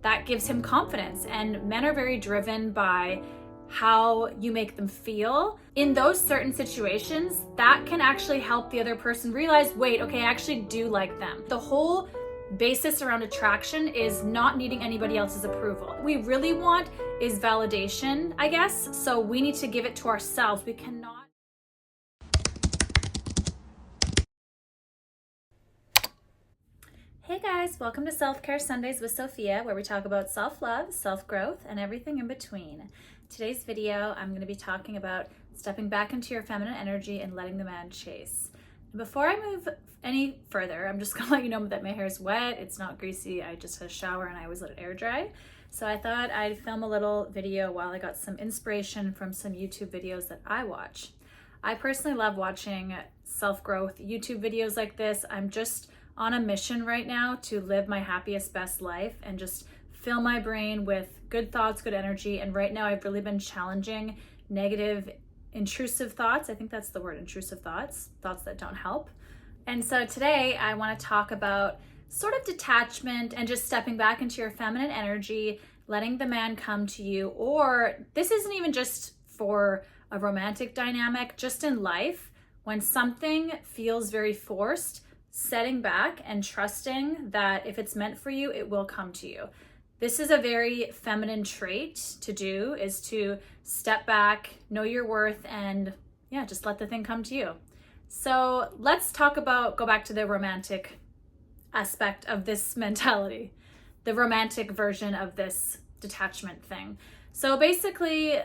that gives him confidence. And men are very driven by how you make them feel. In those certain situations, that can actually help the other person realize, wait, okay, I actually do like them. The whole basis around attraction is not needing anybody else's approval. What we really want is validation, I guess. So we need to give it to ourselves. We cannot. Hey guys, welcome to Self-Care Sundays with Sophia, where we talk about self-love, self-growth, and everything in between. Today's video, I'm going to be talking about stepping back into your feminine energy and letting the man chase. Before I move any further, I'm just going to let you know that my hair is wet, it's not greasy, I just had a shower and I always let it air dry. So I thought I'd film a little video while I got some inspiration from some YouTube videos that I watch. I personally love watching self-growth YouTube videos like this. I'm just on a mission right now to live my happiest, best life and just fill my brain with good thoughts, good energy. And right now I've really been challenging negative, intrusive thoughts. I think that's the word, intrusive thoughts that don't help. And so today I want to talk about sort of detachment and just stepping back into your feminine energy, letting the man come to you. Or this isn't even just for a romantic dynamic, just in life, when something feels very forced, setting back and trusting that if it's meant for you, it will come to you. This is a very feminine trait to do, is to step back, know your worth, and yeah, just let the thing come to you. So let's go back to the romantic aspect of this mentality, the romantic version of this detachment thing. So basically,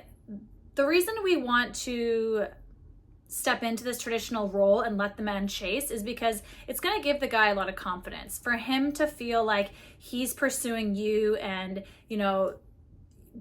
the reason we want to step into this traditional role and let the man chase is because it's going to give the guy a lot of confidence for him to feel like he's pursuing you. And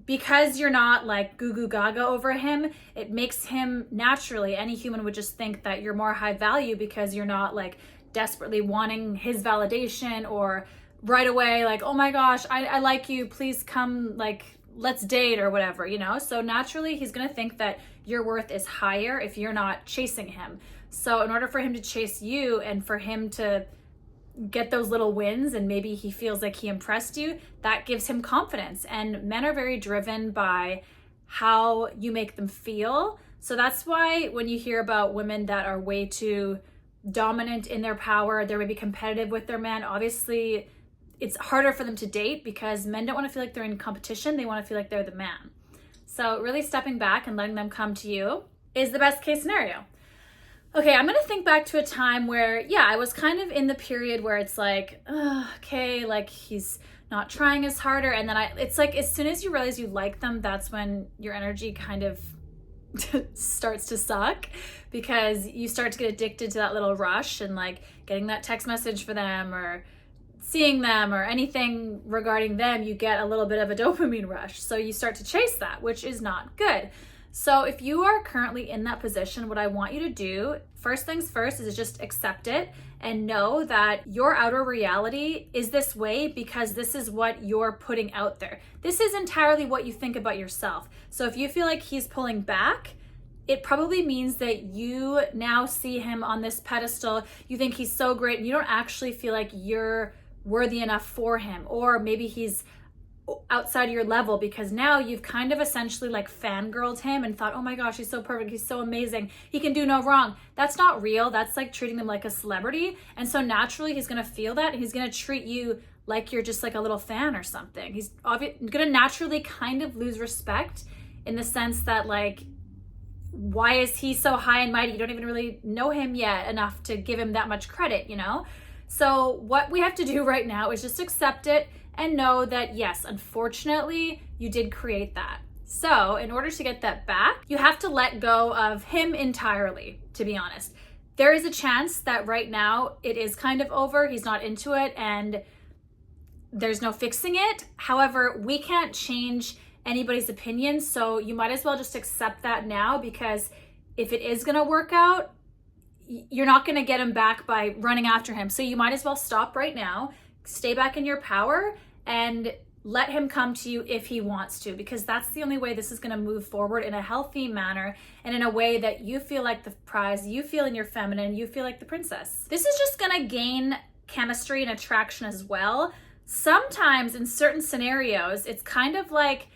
because you're not like goo goo gaga over him, it makes him naturally, any human would just think that you're more high value because you're not like desperately wanting his validation or right away like, oh my gosh, I like you, please come, like let's date or whatever, so naturally he's going to think that your worth is higher if you're not chasing him. So in order for him to chase you and for him to get those little wins and maybe he feels like he impressed you, that gives him confidence. And men are very driven by how you make them feel. So that's why when you hear about women that are way too dominant in their power, they're maybe competitive with their man, obviously it's harder for them to date because men don't want to feel like they're in competition. They want to feel like they're the man. So really stepping back and letting them come to you is the best case scenario. Okay, I'm going to think back to a time where, I was kind of in the period where it's like, okay, like he's not trying as harder. And then it's like, as soon as you realize you like them, that's when your energy kind of starts to suck because you start to get addicted to that little rush and like getting that text message for them or seeing them or anything regarding them, you get a little bit of a dopamine rush. So you start to chase that, which is not good. So if you are currently in that position, what I want you to do, first things first, is just accept it and know that your outer reality is this way because this is what you're putting out there. This is entirely what you think about yourself. So if you feel like he's pulling back, it probably means that you now see him on this pedestal. You think he's so great and you don't actually feel like you're worthy enough for him, or maybe he's outside your level because now you've kind of essentially like fangirled him and thought, oh my gosh, he's so perfect, he's so amazing, he can do no wrong. That's not real. That's like treating them like a celebrity. And so naturally he's going to feel that and he's going to treat you like you're just like a little fan or something. He's going to naturally kind of lose respect in the sense that like, why is he so high and mighty? You don't even really know him yet enough to give him that much credit, So what we have to do right now is just accept it and know that, yes, unfortunately, you did create that. So in order to get that back, you have to let go of him entirely, to be honest. There is a chance that right now it is kind of over. He's not into it and there's no fixing it. However, we can't change anybody's opinion. So you might as well just accept that now, because if it is going to work out, you're not going to get him back by running after him. So you might as well stop right now, stay back in your power, and let him come to you if he wants to, because that's the only way this is going to move forward in a healthy manner and in a way that you feel like the prize, you feel in your feminine, you feel like the princess. This is just going to gain chemistry and attraction as well. sometimes in certain scenarios, it's kind of like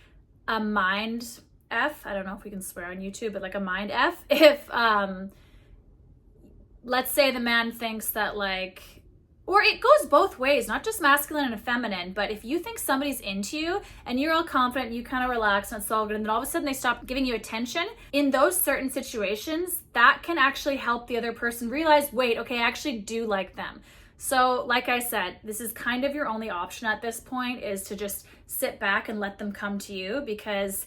a mind F. I don't know if we can swear on YouTube, but like a mind F. If, let's say the man thinks that like, or it goes both ways, not just masculine and feminine, but if you think somebody's into you and you're all confident, you kind of relax and it's all good, and then all of a sudden they stop giving you attention, in those certain situations, that can actually help the other person realize, wait, okay, I actually do like them. So like I said, this is kind of your only option at this point, is to just sit back and let them come to you, because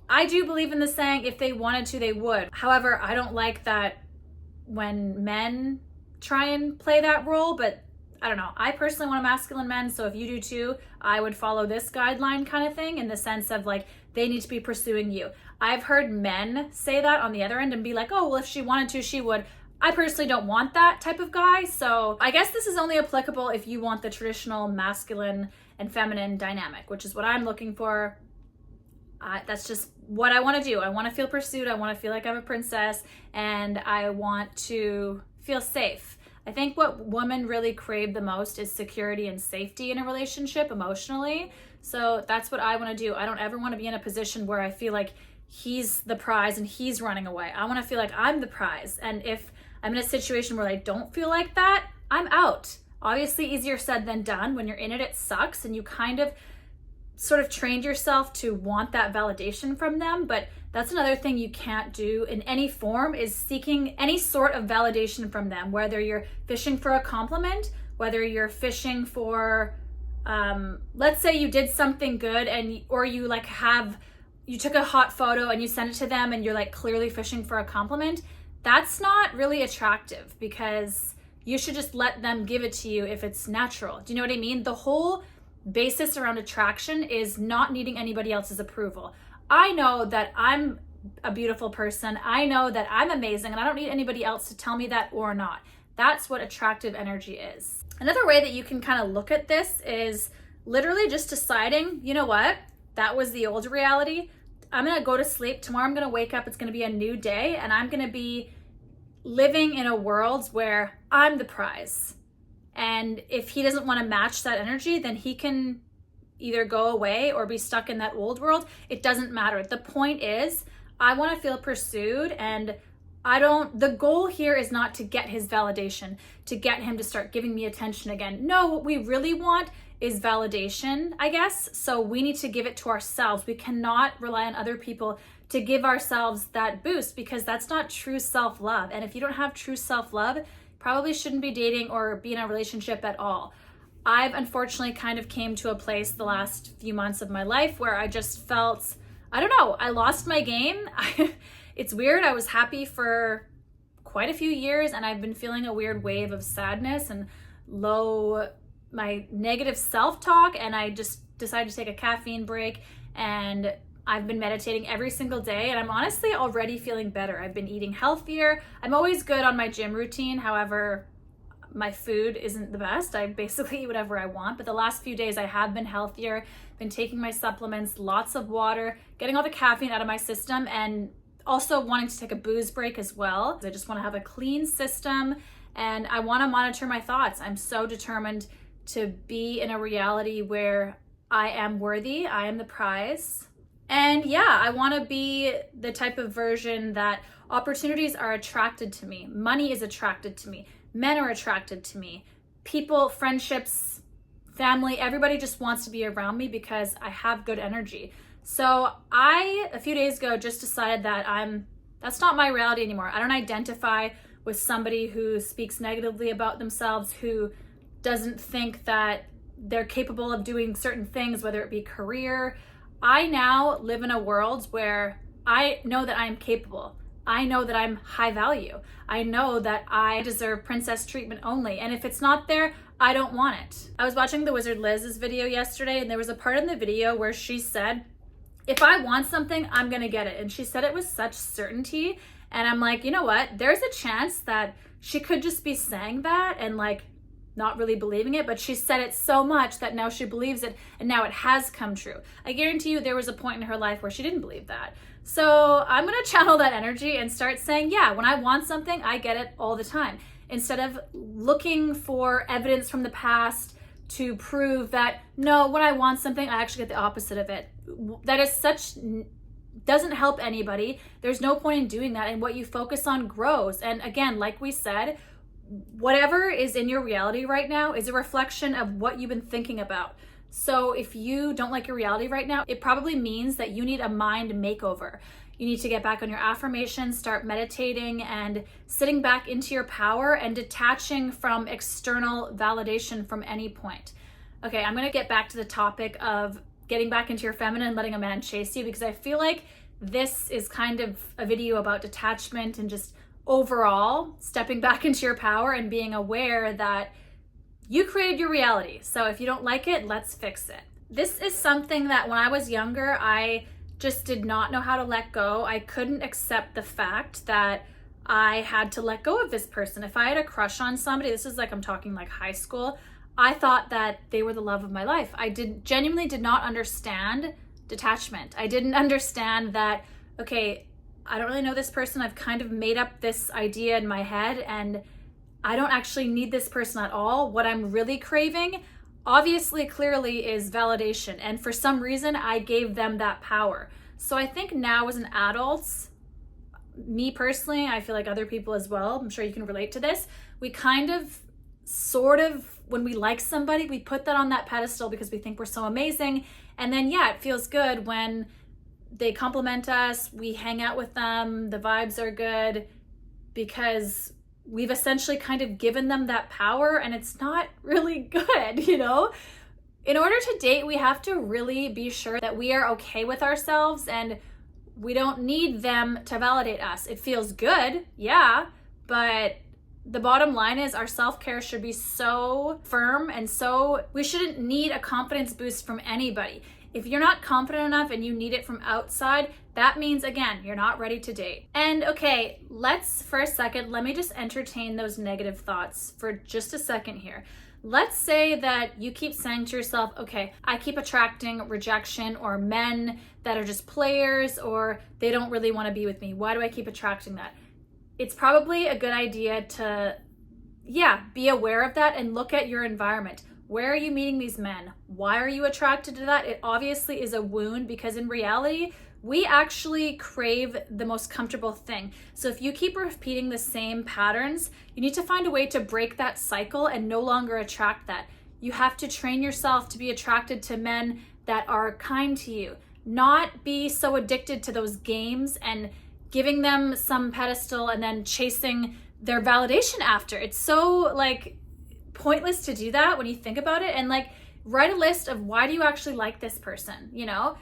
I do believe in the saying, if they wanted to, they would. However, I don't like that when men try and play that role, but I don't know. I personally want a masculine man, so if you do too, I would follow this guideline kind of thing, in the sense of like, they need to be pursuing you. I've heard men say that on the other end and be like, oh, well, if she wanted to, she would. I personally don't want that type of guy, so I guess this is only applicable if you want the traditional masculine and feminine dynamic, which is what I'm looking for. That's just what I want to do. I want to feel pursued. I want to feel like I'm a princess, and I want to feel safe. I think what women really crave the most is security and safety in a relationship emotionally. So that's what I want to do. I don't ever want to be in a position where I feel like he's the prize and he's running away. I want to feel like I'm the prize. And if I'm in a situation where I don't feel like that, I'm out. Obviously, easier said than done. When you're in it, it sucks, and you kind of sort of trained yourself to want that validation from them. But that's another thing you can't do in any form, is seeking any sort of validation from them, whether you're fishing for a compliment, whether you're fishing for, let's say you did something good, and or you took a hot photo and you sent it to them and you're like clearly fishing for a compliment. That's not really attractive, because you should just let them give it to you if it's natural. Do you know what I mean? The whole basis around attraction is not needing anybody else's approval. I know that I'm a beautiful person. I know that I'm amazing, and I don't need anybody else to tell me that or not. That's what attractive energy is. Another way that you can kind of look at this is literally just deciding, you know what? That was the old reality. I'm going to go to sleep. Tomorrow I'm going to wake up. It's going to be a new day, and I'm going to be living in a world where I'm the prize. And if he doesn't want to match that energy, then he can either go away or be stuck in that old world. It doesn't matter. The point is, I want to feel pursued, and the goal here is not to get his validation, to get him to start giving me attention again. No, what we really want is validation, I guess. So we need to give it to ourselves. We cannot rely on other people to give ourselves that boost, because that's not true self-love. And if you don't have true self-love, probably shouldn't be dating or be in a relationship at all. I've unfortunately kind of came to a place the last few months of my life where I just felt, I don't know, I lost my game. It's weird. I was happy for quite a few years, and I've been feeling a weird wave of sadness and my negative self-talk, and I just decided to take a caffeine break, and I've been meditating every single day, and I'm honestly already feeling better. I've been eating healthier. I'm always good on my gym routine. However, my food isn't the best. I basically eat whatever I want, but the last few days I have been healthier, been taking my supplements, lots of water, getting all the caffeine out of my system, and also wanting to take a booze break as well. I just want to have a clean system, and I want to monitor my thoughts. I'm so determined to be in a reality where I am worthy, I am the prize. And yeah, I want to be the type of version that opportunities are attracted to me. Money is attracted to me. Men are attracted to me. People, friendships, family, everybody just wants to be around me because I have good energy. So a few days ago, just decided that that's not my reality anymore. I don't identify with somebody who speaks negatively about themselves, who doesn't think that they're capable of doing certain things, whether it be career. I now live in a world where I know that I am capable. I know that I'm high value. I know that I deserve princess treatment only. And if it's not there, I don't want it. I was watching the Wizard Liz's video yesterday, and there was a part in the video where she said, if I want something, I'm gonna get it. And she said it with such certainty. And I'm like, you know what? There's a chance that she could just be saying that and like not really believing it, but she said it so much that now she believes it, and now it has come true. I guarantee you there was a point in her life where she didn't believe that. So I'm gonna channel that energy and start saying, yeah, when I want something, I get it all the time. Instead of looking for evidence from the past to prove that, no, when I want something, I actually get the opposite of it. That is doesn't help anybody. There's no point in doing that. And what you focus on grows. And again, like we said, whatever is in your reality right now is a reflection of what you've been thinking about. So if you don't like your reality right now, it probably means that you need a mind makeover. You need to get back on your affirmations, start meditating and sitting back into your power and detaching from external validation from any point. Okay, I'm gonna get back to the topic of getting back into your feminine, letting a man chase you, because I feel like this is kind of a video about detachment and just overall stepping back into your power and being aware that you created your reality. So if you don't like it, let's fix it. This is something that when I was younger, I just did not know how to let go. I couldn't accept the fact that I had to let go of this person. If I had a crush on somebody, this is like, I'm talking like high school, I thought that they were the love of my life. I genuinely did not understand detachment. I didn't understand that, okay, I don't really know this person. I've kind of made up this idea in my head and I don't actually need this person at all. What I'm really craving, obviously, clearly, is validation. And for some reason, I gave them that power. So I think now as an adult, me personally, I feel like other people as well, I'm sure you can relate to this, we kind of, sort of, when we like somebody, we put that on that pedestal because we think we're so amazing. And then, yeah, it feels good when they compliment us, we hang out with them, the vibes are good, because we've essentially kind of given them that power and it's not really good, you know? In order to date, we have to really be sure that we are okay with ourselves and we don't need them to validate us. It feels good, yeah, but the bottom line is our self-care should be so firm and so we shouldn't need a confidence boost from anybody. If you're not confident enough and you need it from outside, that means, again, you're not ready to date. And okay, for a second, let me just entertain those negative thoughts for just a second here. Let's say that you keep saying to yourself, okay, I keep attracting rejection or men that are just players or they don't really want to be with me. Why do I keep attracting that? It's probably a good idea to, be aware of that and look at your environment. Where are you meeting these men? Why are you attracted to that? It obviously is a wound because in reality, we actually crave the most comfortable thing. So if you keep repeating the same patterns, you need to find a way to break that cycle and no longer attract that. You have to train yourself to be attracted to men that are kind to you, not be so addicted to those games and giving them some pedestal and then chasing their validation after. It's so pointless to do that when you think about it, and write a list of why do you actually like this person, you know?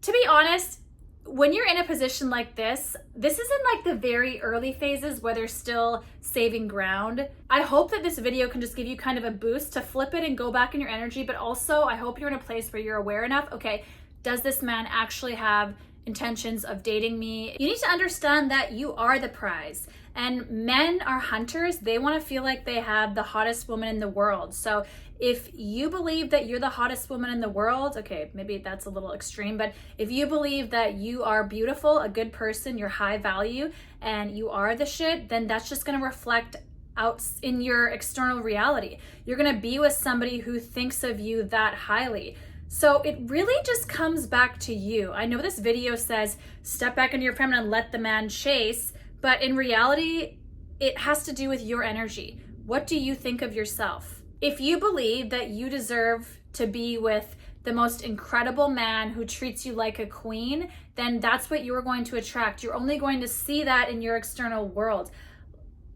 To be honest, when you're in a position like this isn't the very early phases where they're still saving ground. I hope that this video can just give you kind of a boost to flip it and go back in your energy, but also I hope you're in a place where you're aware enough, okay, does this man actually have intentions of dating me? You need to understand that you are the prize. And men are hunters. They want to feel like they have the hottest woman in the world. So if you believe that you're the hottest woman in the world, okay, maybe that's a little extreme, but if you believe that you are beautiful, a good person, you're high value, and you are the shit, then that's just going to reflect out in your external reality. You're going to be with somebody who thinks of you that highly. So it really just comes back to you. I know this video says, step back into your feminine and let the man chase. But in reality, it has to do with your energy. What do you think of yourself? If you believe that you deserve to be with the most incredible man who treats you like a queen, then that's what you're going to attract. You're only going to see that in your external world.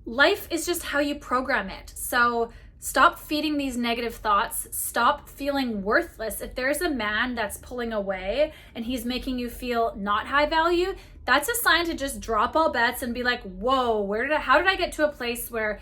Life is just how you program it. So stop feeding these negative thoughts. Stop feeling worthless. If there's a man that's pulling away and he's making you feel not high value, that's a sign to just drop all bets and be like, whoa, how did I get to a place where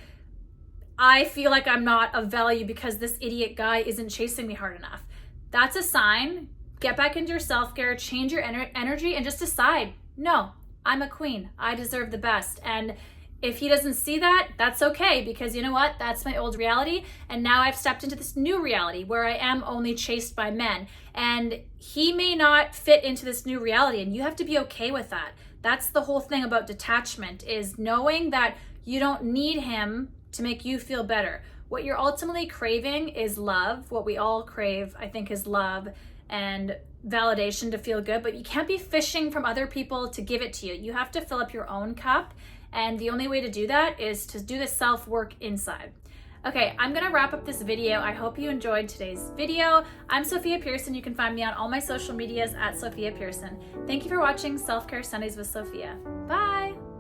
I feel like I'm not of value because this idiot guy isn't chasing me hard enough? That's a sign. Get back into your self-care, change your energy, and just decide, no, I'm a queen. I deserve the best. And if he doesn't see that, that's okay, because you know what? That's my old reality. And now I've stepped into this new reality where I am only chased by men. And he may not fit into this new reality, and you have to be okay with that. That's the whole thing about detachment, is knowing that you don't need him to make you feel better. What you're ultimately craving is love. What we all crave, I think, is love and validation to feel good, but you can't be fishing from other people to give it to you. You have to fill up your own cup, and the only way to do that is to do the self-work inside. Okay, I'm gonna wrap up this video. I hope you enjoyed today's video. I'm Sophia Pearson. You can find me on all my social medias at Sophia Pearson. Thank you for watching Self-Care Sundays with Sophia. Bye!